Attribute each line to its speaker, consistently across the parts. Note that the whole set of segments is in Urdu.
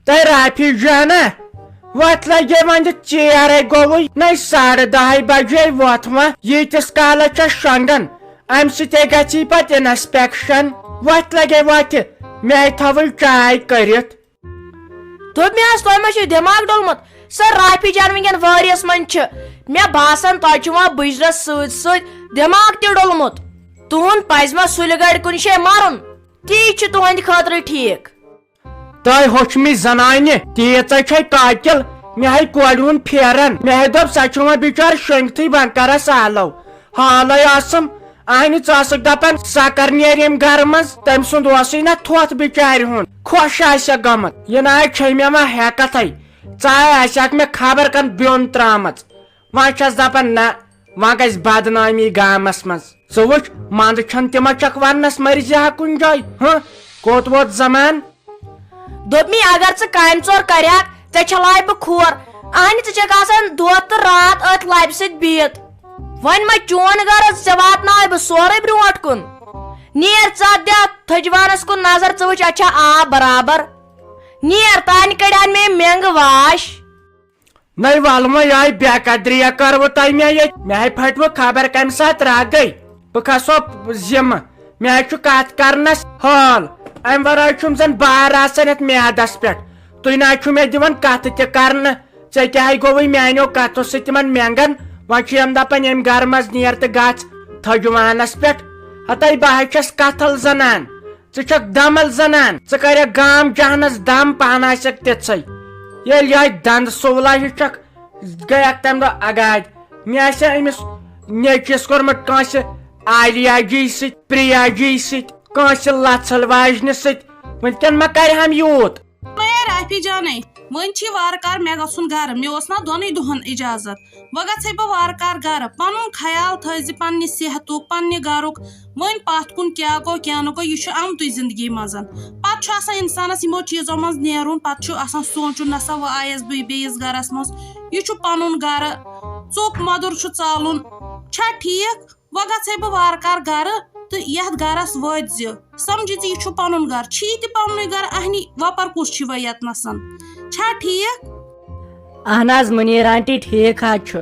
Speaker 1: تۄہہِ رافی جانا وتھ لگے وۄنۍ ژیرے گوٚوُے نَے 10:30 بجے وۄتھ وۄنۍ ییٖتِس کالس چھےٚ شۄنٛگان امہِ سۭتۍ گژھی پتہٕ انسپیکشن وتھ لگے وتھِ مےٚ تھوٕے چاے کٔرِتھ
Speaker 2: دوٚپ مےٚ حظ تۄہہِ ما چھُو دٮ۪ماغ ڈوٚلمُت سر رافی جان وٕنکٮ۪ن وٲرِس منٛز چھِ مےٚ باسان تۄہہِ چھُ وۄنۍ بٕجرس سۭتۍ سۭتۍ دٮ۪ماغ تہِ ڈوٚلمُت تُہُنٛد پزِ ما سُلہِ گڑِ کُنہِ جایہِ مرُن تی چھُ تُہنٛدِ خٲطرٕ ٹھیٖک
Speaker 1: تۄہہِ ہوٚچھمٕچ زنانہِ تیٖژاہ چھے قٲتِل مےٚ ہے کورِ ہُنٛد پھیران مےٚ ہے دوٚپ سۄ چھِ وۄنۍ بِچٲر شۄنٛگتھٕے وۄنۍ کرس سالو حالے ٲسٕم اہنہِ ژٕ ٲسٕکھ دپان سۄ کر نیرِ ییٚمہِ گرٕ منٛز تٔمۍ سُنٛد اوسُے نہ تھوٚتھ بِچارِ ہُنٛد خۄش آسٮ۪کھ گٔمٕژ یہِ نہ چھے مےٚ وۄنۍ ہٮ۪کتھے ژٕ آسٮ۪کھ مےٚ خبر کن بیوٚن ترٛامٕژ وۄنۍ چھس دپان نہ وۄنۍ گژھِ بدنٲمی گامس منٛز ژٕ وٕچھ منٛزٕ چھنہٕ تِمن چھکھ وننس مرزی کُنہِ جایہِ کوٚت ووت زمان
Speaker 2: دوٚپ مے اگر ژٕ کامہِ ژور کریکھ ژےٚ چھلاے بہٕ کھور اہنہِ ژٕ چھکھ آسان دۄہ تہٕ رات أتھۍ لبہِ سۭتۍ بِہِتھ وۄنۍ ما چون گرٕ ژےٚ واتناوے بہٕ سورُے برونٛٹھ کُن نیر ژٕ دِ اتھ تھجوانس کُن نظر ژٕ وٕچھ اتھ چھا آب برابر نیر تانہِ کڑان مےٚ مینٛگہٕ واش
Speaker 1: نَے ول وۄنۍ آے بے قدریا کٔروٕ تۄہہِ مےٚ ییٚتہِ مےٚ ہے پھٹوٕ خبر کمہِ ساتہٕ رکھ گٔے بہٕ کھسو ذمہٕ مےٚ ہے چھُ کتھ کرنس حال امہِ ورٲے چھُم زن بار آسان یتھ میادس پٮ۪ٹھ تُہۍ نہ چھُو مےٚ دِوان کتھٕ تہِ کرنہٕ ژےٚ کیٛاہ ہے گوٚوُے میانیو کتھو سۭتۍ تِمن مینٛگن وۄنۍ چھِ یِم دپان ییٚمہِ گرٕ منٛز نیر تہٕ گژھ تھجوانس پٮ۪ٹھ ہتاے بہٕ ہے چھس کتھل زنان ژٕ چھکھ دمل زنان ژٕ کرکھ گام جہنس دم پہن آسکھ تِژھے ییٚلہِ یہے دنٛدٕ سوٗلا ہِش چھکھ گٔیکھ تمہِ دۄہ اگادِ مےٚ آسیا أمِس نیٚچوِس کوٚرمُت کٲنٛسہِ عالیہ جی سۭتۍ پریا جی سۭتۍ کٲنٛسہِ لژھل واجنہِ سۭتۍ وٕنکٮ۪ن ما کرہم یوٗت
Speaker 3: رافی جانے ون چھ وار کار مے گژھُن گرٕ مےٚ اوس نا دۄنٕے دۄہن اجازت وۄنۍ گژھے بہٕ وار کار گرٕ پنُن خیال تھٲیزِ پننہِ صحتُک پننہِ گرُک وۄنۍ پتھ کُن کیاہ گوٚو کیاہ نہٕ گوٚو یہِ چھُ آمتُے زندگی منٛز پتہٕ چھُ آسان انسانس یِمو چیٖزو منٛز نیرُن پتہٕ چھُ آسان سونٛچُن نسا وۄنۍ آیس بہٕ بیٚیِس گرس منٛز یہِ چھُ پنُن گرٕ ژوٚک مۄدُر چھُ ژالُن چھا ٹھیٖک وۄنۍ گژھے بہٕ وار کار گرٕ تہٕ یتھ گرس وٲتۍ زِ سمجھی ژٕ یہِ چھُ پنُن گرٕ چھی تہِ پننُے گرٕ اہنی وۄپر کُس چھُ وۄنۍ ییٚتنسن چھا ٹھیٖک
Speaker 2: اہن حظ مُنیٖر آنٹی ٹھیٖک حظ چھُ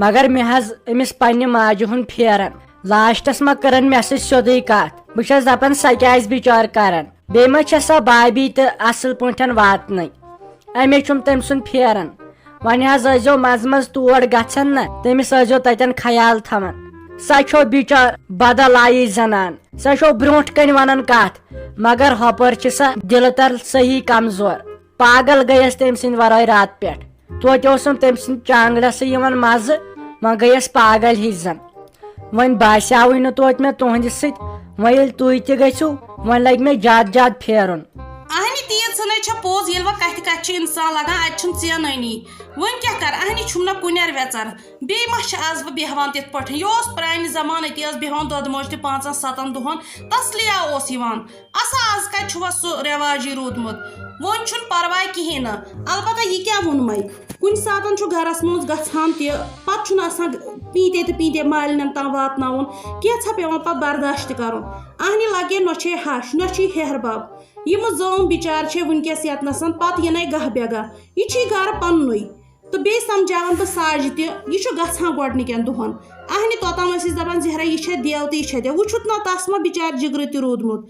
Speaker 2: مگر مےٚ حظ أمِس پننہِ ماجہِ ہُنٛد پھیران لاسٹس ما کٔرن مےٚ سۭتۍ سیوٚدُے کتھ بہٕ چھس دپان سۄ کیٛاہ آسہِ بِچٲر کران بیٚیہِ ما چھےٚ سۄ بابی تہٕ اصل پٲٹھۍ واتنٕے امے چھُم تٔمۍ سُنٛد پھیران وۄنۍ حظ ٲسۍزیو منٛزٕ منٛزٕ تور گژھان نہ تٔمِس ٲسۍزیو تتٮ۪ن خیال تھاوان سۄ چھو بِچٲر بدل آیی زنان سۄ چھو برونٛٹھ کنۍ ونان کتھ مگر ہۄپٲرۍ چھِ سۄ دلہٕ تل صحیح کمزور پاگل گٔیس تٔمۍ سٕنٛدِ ورٲے راتہٕ پٮ۪ٹھ توتہِ اوسُم تٔمۍ سٕنٛدِ چانگڑسٕے یِوان مزٕ وۄنۍ گٔیس پاگل ہِش زن وۄنۍ باسیوٕے نہٕ توتہِ مےٚ تُہنٛدِ سۭتۍ وۄنۍ ییٚلہِ تُہۍ تہِ گٔژھِو وۄنۍ لگہِ مےٚ زیادٕ زیادٕ پھیرُن
Speaker 3: اہنی تیٖژ ژھنٕے چھےٚ پوٚز ییٚلہِ وۄنۍ کتھِ کتھِ چھُ انسان لگان اتہِ چھُنہٕ ژینٲنی وۄنۍ کیاہ کر اہنی چھُم نہ کُنٮ۪ر ویژر بیٚیہِ ما چھِ آز بہٕ بیٚہوان تِتھ پٲٹھۍ یہِ اوس پرانہِ زمانہٕ أتی ٲس بیٚہوان دۄدٕ موج تہِ 5-7 دۄہن تسلیا اوس یِوان آز کتہِ چھُ وۄنۍ سُہ رٮ۪واجی روٗدمُت وۄنۍ چھُنہٕ پرواے کہیٖنۍ نہٕ البتہ یہِ کیاہ ووٚنمے کُنہِ ساتہٕ چھُ گرس منٛز گژھان تہِ پتہٕ چھُنہٕ آسان پیٖنتے تہٕ پیٖنتے مالنٮ۪ن تام واتناوُن کینٛژھا پیٚوان پتہٕ برداشت کرُن اہنہِ لگے نۄچھے ہش نۄچھی ہیہربب یِمہٕ زٲم بِچارِ چھے وٕنکیٚس ییٚتنسن پتہٕ یِنَے گاہ بے گاہ یہِ چھُے گرٕ پننُے تہٕ بیٚیہِ سمجاوان بہٕ ساجہِ تہِ یہِ چھُ گژھان گۄڈنِکٮ۪ن دۄہن اہنہِ توٚتام ٲسۍ أسۍ دپان زہرا یہِ چھےٚ دیو تہٕ یہِ چھےٚ دیو وٕچھُتھ نا تس ما بِچارِ جگرٕ تہِ روٗدمُت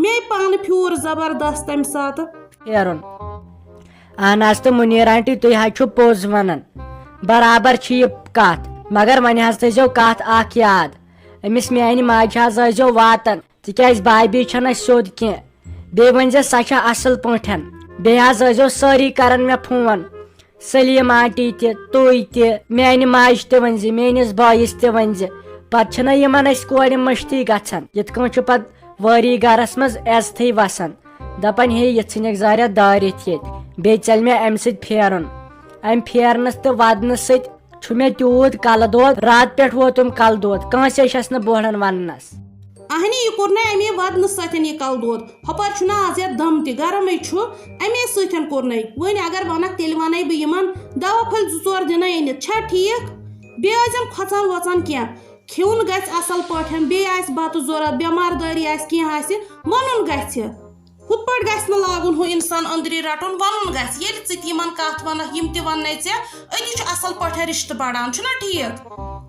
Speaker 3: مے پانہٕ پھیوٗر زبردست تمہِ ساتہٕ
Speaker 2: پھیرُن اہن حظ تہٕ مُنیٖر آنٹی تُہۍ حظ چھِو پوٚز ونان برابر چھِ یہِ کتھ مگر وۄنۍ حظ تھٲیزیو کتھ اکھ یاد أمِس میانہِ ماجہِ حظ ٲسۍزیو واتان تِکیٛازِ بابی چھنہٕ اَسہِ سیوٚد کینٛہہ بیٚیہِ ؤنۍزِ سۄ چھےٚ اصل پٲٹھۍ بیٚیہِ حظ ٲسۍزیو سٲری کران مےٚ فون سلیٖم آنٹی تہِ تُہۍ تہِ میانہِ ماجہِ تہِ ؤنۍزِ میٲنِس بٲیِس تہِ ؤنۍزِ پتہٕ چھِنہ یِمن أسۍ کورِ مٔشتٕے گژھان یِتھ کٲٹھۍ چھُ پتہٕ وٲری گرس منٛز عزتھٕے وسان دپان ہے یہِ ژھٕنِکھ زارٮ۪تھ دٲرِتھ ییٚتہِ بیٚیہِ ژلہِ مےٚ امہِ سۭتۍ پھیرُن امہِ پھیرنس تہٕ ودنہٕ سۭتۍ چھُ مےٚ تیوٗت کلہٕ دود راتہٕ پٮ۪ٹھ ووتُم کلہٕ دود کٲنٛسے چھس نہٕ بوڑان وننس
Speaker 3: اہنی یہِ کوٚر نا امے ودنہٕ سۭتۍ یہِ کلہٕ دود ہۄپٲرۍ چھُنہ آز یتھ دم تہِ گرمٕے چھُ امے سۭتۍ کوٚرنَے وۄنۍ اگر ونکھ تیٚلہِ ونَے بہٕ یِمن دوا پھٔلۍ 2-4 دِنَے أنِتھ چھا ٹھیٖک بیٚیہِ ٲسۍزٮ۪ن کھۄژان وۄژان کینٛہہ کھیوٚن گژھِ اصل پٲٹھۍ بیٚیہِ آسہِ بتہٕ ضوٚرتھ بٮ۪مار دٲری آسہِ کینٛہہ آسہِ وَنُن گژھِ ہُتھ پٲٹھۍ گژھِ نہٕ لاگُن ہُہ اِنسان أنٛدری رَٹُن وَنُن گژھِ ییٚلہِ ژٕ تہِ یِمن کَتھ وَنکھ یِم تہِ وَننے ژےٚ أتی چھُ اَصٕل پٲٹھۍ رِشتہٕ بَڑان چھُنہ ٹھیٖک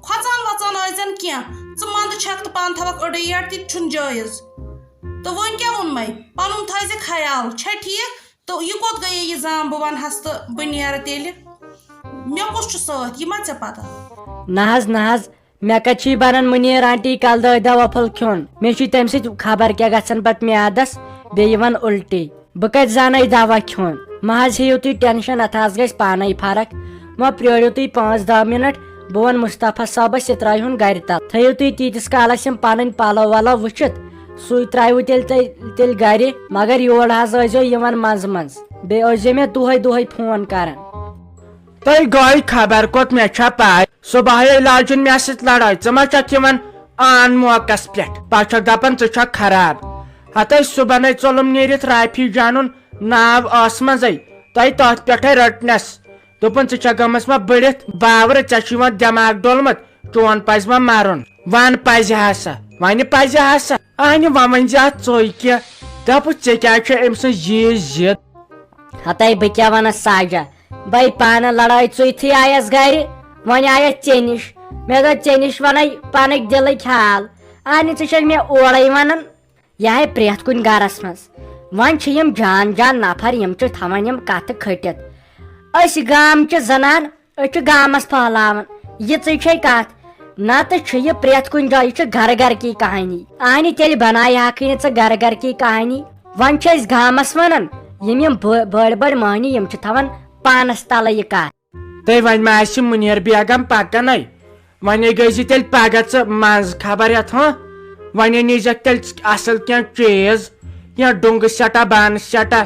Speaker 3: کھۄژان وۄژان ٲسۍزٮ۪ن کینٛہہ ژٕ منٛدٕ چھکھ تہٕ پانہٕ تھاوکھ أڑٕے یٔڈ تہِ چھُنہٕ جٲیِز تہٕ وۄنۍ کیٛاہ ووٚنمَے پَنُن تھٲیزِ خیال چھےٚ ٹھیٖک تہٕ یہِ کوٚت گٔیے یہِ زام بہٕ وَنہَس تہٕ بہٕ نیرٕ تیٚلہِ مےٚ کُس چھُ سۭتۍ یہِ ما ژےٚ پَتہ
Speaker 2: نہ حظ مےٚ کَتہِ چھُے بَنان مُنیٖر آنٹی کَلہٕ دٲدۍ دوا پھوٚل کھیوٚن مےٚ چھُے تَمہِ سۭتۍ خبر کیٛاہ گژھان پَتہٕ میادَس بیٚیہِ یِوان اُلٹی بہٕ کَتہِ زانَے دوا کھیوٚن مہ حظ ہیٚیِو تُہۍ ٹٮ۪نشَن اَتھ حظ گژھِ پانَے فرق وۄنۍ پرٛٲرِو تُہۍ 5-10 مِنٹ بہٕ وَنہٕ مُصطفیٰ صٲبَس یہِ ترٛٲیہُن گَرِ تَل تھٲیِو تُہۍ تیٖتِس کالَس یِم پَنٕنۍ پَلو وَلو وٕچھِتھ سُے ترٛایوٕ تیٚلہِ گَرِ مگر یور حظ ٲسۍزیو یِوان منٛزٕ منٛزٕ بیٚیہِ ٲسۍزیو مےٚ دۄہَے فون کَران
Speaker 1: تۄہہِ گٔے خبر کوٚت مےٚ چھا پاے صبحٲے لاجُن مےٚ سۭتۍ لڑٲے ژٕ ما چھکھ یِوان آن موقعس پٮ۪ٹھ پتہٕ چھکھ دپان ژٕ چھکھ خراب ہتَے صبحنٕے ژوٚلُم نیٖرِتھ رافی جانُن ناو ٲس منٛزٕے تۄہہِ تتھ پٮ۪ٹھے رٔٹنس دوٚپُن ژٕ چھکھ گٔمٕژ ما بٔڑِتھ باورٕ ژےٚ چھُے وۄنۍ دٮ۪ماغ ڈوٚلمُت چون پزِ ما مرُن ون پزِ ہسا وۄنۍ پزِ ہسا اہنہِ وۄنۍ ؤنۍ زِ اتھ ژوٚے کینٛہہ دپُس ژےٚ کیٛازِ چھِ أمۍ سٕنٛز ییٖژ ضد
Speaker 2: ہتَے بہٕ کیٛاہ ونس ساجا بے پانہٕ لڑٲے ژُیتھٕے آیس گرِ وۄنۍ آیس ژےٚ نِش مےٚ دوٚپ ژےٚ نِش ونے پنٕنۍ دِلٕکۍ حال اہنہِ ژٕ چھکھ مےٚ اورے ونان یہِ آے پرٛٮ۪تھ کُنہِ گرس منٛز وۄنۍ چھِ یِم جان نفر یِم چھِ تھاوان یِم کتھٕ کھٔٹِتھ أسۍ گامچہِ زنان أسۍ چھِ گامس پھہلاوان یِژٕے چھے کتھ نتہٕ چھُ یہِ پرٛٮ۪تھ کُنہِ جایہِ یہِ چھِ گرٕ کی کہانی اہنہِ تیٚلہِ بنایہکھٕے نہٕ ژٕ گرٕ کی کہانی وۄنۍ چھِ أسۍ گامس ونان یِم بٔڑۍ مٔہنی یِم چھِ تھاوان پانس تلے یہِ کتھ
Speaker 1: تہٕ وۄنۍ ما آسہِ مُنیٖر بیگم پکانے وۄنۍ گٔے زِ تیٚلہِ پگاہ ژٕ منٛزٕ خبر یتھ ہاں وۄنۍ نیٖزٮ۪کھ تیٚلہِ اصل کینٛہہ چیٖز یا ڈوٚنگہٕ سٮ۪ٹا بانہٕ سٮ۪ٹا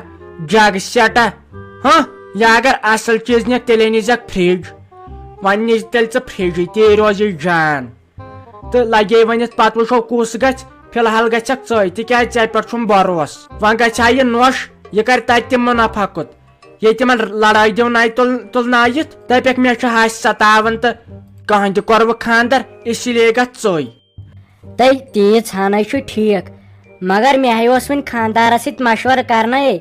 Speaker 1: جگ سٮ۪ٹا ہاں یا اگر اصل چیٖز نِکھ تیٚلے نیٖزٮ۪کھ فرج وۄنۍ نیٖز تیٚلہِ ژٕ فرجٕے تے روزِ جان تہٕ لگے ؤنِتھ پتہٕ وٕچھو کُس گژھِ فلحال گژھکھ ژٕے تِکیٛازِ ژےٚ پٮ۪ٹھ چھُم بروسہٕ وۄنۍ گژھِ ہا یہِ نۄش یہِ کرِ تتہِ تہِ مُنافع کُت ییٚتہِ تِمن لڑٲے دِوناے تُلنٲیِتھ دپٮ۪کھ مےٚ چھُ ہش ستاوان تہٕ کٕہٕنۍ تہِ کوٚروٕ خانٛدر اسی لیے گژھ ژٕے
Speaker 2: تہٕ تیٖژ ہنٕے چھُ ٹھیٖک مگر مےٚ ہے اوس وۄنۍ خانٛدارس سۭتۍ مشورٕ کرنے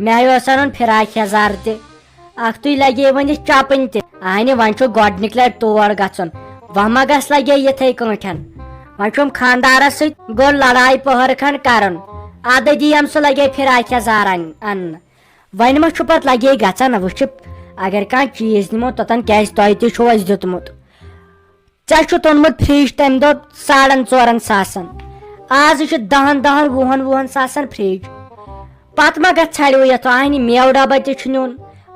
Speaker 2: مےٚ ہے اوس انُن فراق یزار تہِ اکھتُے لگے وۄنۍ چپٕنۍ تہِ اہنہِ وۄنۍ چھُ گۄڈنِکۍ لٹہِ تور گژھُن وۄنۍ ما گژھ لگے یِتھٕے کٲٹھۍ وۄنۍ چھُم خانٛدارس سۭتۍ گوٚو لڑاے پٔہر کھنٛڈ کرُن ادٕ دِیم سُہ لگے فراق یزار اننہٕ وۄنۍ ما چھُ پتہٕ لگے گژھان وٕچھِ اگر کانٛہہ چیٖز نِمو توٚتن کیٛازِ تۄہہِ تہِ چھُو اسہِ دیُتمُت ژےٚ چھُتھ اوٚنمُت فرج تمہِ دۄہ 4.5 ساسن آز چھُ 10-20 ساسن فرج پتہٕ ما گژھِ ژھڑوِتھ اہنہِ میوٕ ڈبہٕ تہِ چھُ نیُن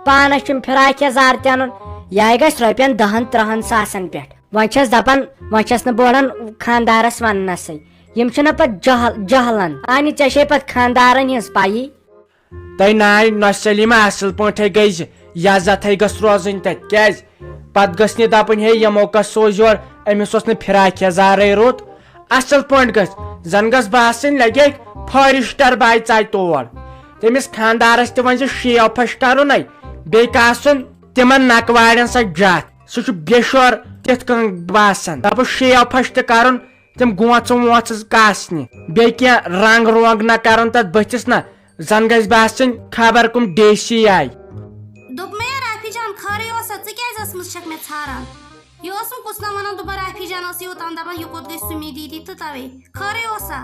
Speaker 2: پانس چھُم فراق یزار تہِ انُن یہِ گژھِ رۄپین 10-13 ساسن پٮ۪ٹھ وۄنۍ چھس دپان وۄنۍ چھس نہٕ بہٕ ونان خانٛدارس وننسٕے یِم چھِنہ پتہٕ جہلان اہنہِ ژےٚ چھے پتہٕ خانٛدارن ہِنٛز پایی
Speaker 1: تۄہہِ ناے نۄش سلیٖما اصل پٲٹھۍ گٔے زِ یزتھے گٔژھ روزٕنۍ تتہِ کیٛازِ پتہٕ گٔژھ نہٕ دپٕنۍ ہے یِمو کس سوز یور أمِس اوس نہٕ فراق یزارے رُت اصل پٲٹھۍ گژھِ زن گژھ باسٕنۍ لگے فارِسٹر باے ژاے تور تٔمِس خانٛدارس تہِ ونہِ زِ شیو پھش کرُنے بیٚیہِ کاسُن تِمن نکوارٮ۪ن سۄ جتھ سُہ چھُ بےٚشور تِتھ کٔنۍ باسان دپُس شیو پھش تہِ کرُن تِم گونٛژٕ وونٛژٕ کاسنہِ بیٚیہِ کینٛہہ رنٛگ رونٛگ نہ کرُن تتھ بٕتھِس نہ زن گژھِ باسٕنۍ خبر کُم دیسی آیہِ
Speaker 3: دوٚپ مےٚ رافی جان خٲرٕے اوسا ژٕ کیٛازِ ٲسمٕژ چھکھ مےٚ ژھاران یہِ اوسُم کُس نہ ونان دوٚپُن رافی جان ٲس یوٚتام دپان یہِ کوٚت گژھِ سُمی دیدی تہٕ توے خٲرٕے اوسا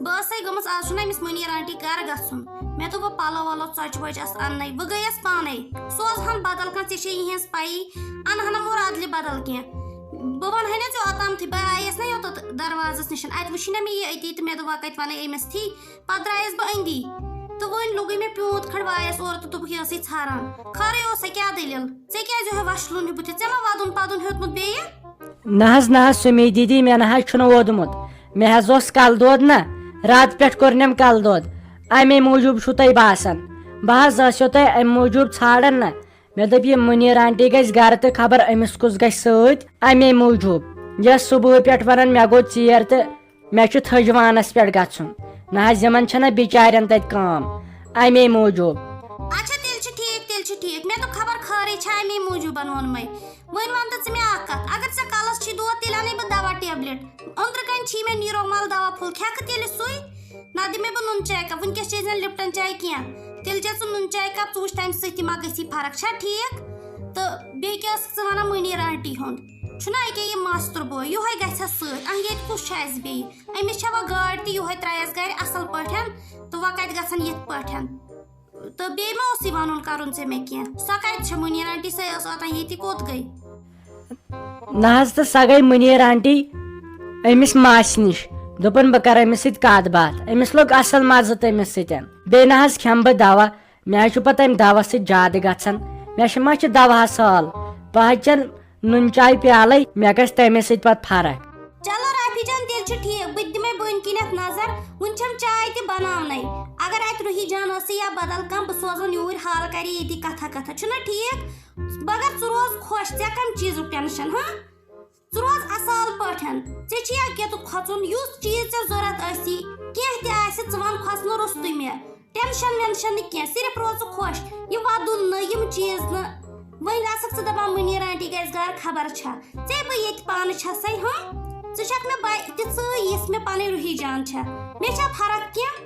Speaker 3: بہٕ ٲسے گٔمٕژ آز چھُنہ أمِس مُنیٖر آنٹی گرٕ گژھُن مےٚ دوٚپ بہٕ پلو ولو ژۄچہِ وۄچہِ اننٕے بہٕ گٔیس پانے سوزہن بدل کانٛہہ ژےٚ چھے یِہٕنٛز پایی انہٕ مور ادلہِ بدل کینٛہہ بہٕ ونہٕ ہا نہ ژےٚ اوٚتامتھٕے بہٕ آیس نہ یوٚتتھ دروازس نِش اتہِ وٕچھ نہ مےٚ یہِ أتی تہٕ مےٚ دوٚپ وۄنۍ کتہِ ونَے أمِس تھی پتہٕ درٛایس بہٕ أنٛدی تہٕ وۄنۍ لوٚگُے مےٚ پیوٗنٛت کھنٛڈ وایس اورٕ تہٕ دوٚپُکھ یہِ ٲسٕے ژھاران خٲرٕے اوسا کیٛاہ دٔلیٖل ژےٚ کیٛازِ یِہوے وشلوٗن ہیوٗ بٕتھِس ژےٚ ما وَدُن پَدُن ہیوٚتمُت بیٚیہِ
Speaker 2: نہ حظ سُمی دیدی مےٚ نہ حظ چھُنہٕ ووٚدمُت مےٚ حظ اوس کلہٕ دود نہ راتہٕ پٮ۪ٹھ کوٚرنم کلہٕ دود امے موٗجوٗب چھُو تۄہہِ باسان بہٕ حظ ٲسیو تۄہہِ امہِ موٗجوٗب ژھانڈان نہ مےٚ دوٚپ یہِ مُنیٖر آنٹی گژھِ گرٕ تہٕ خبر أمِس کُس گژھِ سۭتۍ امے موٗجوٗب یۄس صبحہٕ پٮ۪ٹھ ونان مےٚ گوٚو ژیر تہٕ مےٚ چھُ تھٔجوانس پٮ۪ٹھ گژھُن نہ حظ یِمن چھنہ بِچارٮ۪ن تتہِ کٲم امے موٗجوٗب
Speaker 3: اچھا تیٚلہِ چھُ ٹھیٖک مےٚ دوٚپ خبر
Speaker 4: سارے امی موجوب وونمے ون ون تو ژٕ اکھ کتھ اگر ژےٚ کلس چھی دود تیٚلہِ انے بہٕ دوا ٹیبلٹ أنٛدرٕ کَنۍ چھی مےٚ نیٖرو مال دوا پھوٚل کھٮ۪کہٕ تیٚلہِ سُے نہ دِمے بہٕ نُن چاے کپ وٕنکٮ۪س چیٚیہِ زِ لپٹن چاے کینٛہہ تیٚلہِ چےٚ ژٕ نُن چاے کپ ژٕ وٕچھ تمہِ سۭتۍ تہِ ما گژھی فرق چھا ٹھیٖک تہٕ بیٚیہِ کیٛاہ ٲسکھ ژٕ وَنان مُنیٖر آنٹی ہُنٛد چھُنا أکیٛاہ یہِ ماستُر بوے یِہوے گژھٮ۪س سۭتۍ ییٚتہِ کُس چھُ اَسہِ بیٚیہِ أمِس چھےٚ وۄنۍ گٲڑۍ تہِ یِہوے ترٛایس گرِ اَصٕل پٲٹھۍ تہٕ وۄنۍ کَتہِ گژھن یِتھ پٲٹھۍ تہٕ بیٚیہِ ما اوسُے وَنُن کَرُن ژےٚ مےٚ کینٛہہ سۄ کَتہِ چھےٚ مُنیٖر آنٹی سۄ ٲس اوٚتام ییٚتہِ کوٚت گٔے
Speaker 2: نہ حظ تہٕ سۄ گٔے مُنیٖر آنٹی أمِس ماسہِ نِش دوٚپُن بہٕ کرٕ أمِس سۭتۍ کتھ باتھ أمِس لوٚگ اصل مزٕ تٔمِس سۭتۍ بیٚیہِ نہ حظ کھٮ۪مہٕ بہٕ دوا مےٚ حظ چھُ پتہٕ تمہِ دوا سۭتۍ زیادٕ گژھان مےٚ چھِ ما چھِ دوہس حال بہٕ حظ چٮ۪ن نُن چاے پیالے مےٚ گژھِ تمے سۭتۍ پتہٕ فرق
Speaker 4: چلو رافی جان تیٚلہِ چھُ ٹھیٖک بہٕ تہِ دِمے بٔنۍ کِنٮ۪تھ نظر وُنہِ چھم چاے تہِ بناونَے اگر اتہِ روحی جان ٲسٕے یا بدل کانٛہہ بہٕ سوزن یوٗرۍ حال کرِ ییٚتی کتھا کتھا چھُنا ٹھیٖک مگر ژٕ روز خۄش ژےٚ کمہِ چیٖزُک ٹٮ۪نشن ژٕ روز اصل پٲٹھۍ ژےٚ چھُیا کیٚتُک کھۄژُن یُس چیٖز ژےٚ ضوٚرتھ آسی کینٛہہ تہِ آسہِ ژٕ ون کھۄژنہٕ روٚستُے مےٚ ٹٮ۪نشن وٮ۪نشن نہٕ کینٛہہ صرف روز ژٕ خۄش یہِ ودُن نہٕ یِم چیٖز نہٕ وۄنۍ آسکھ ژٕ دپان مُنیٖر آنٹی گژھِ گرٕ خبر چھا ژےٚ بہٕ ییٚتہِ پانہٕ چھسے ژٕ چھکھ مےٚ تِژھٕے یِژھ مےٚ پنٕنۍ روحی جان چھےٚ مےٚ چھا فرق کینٛہہ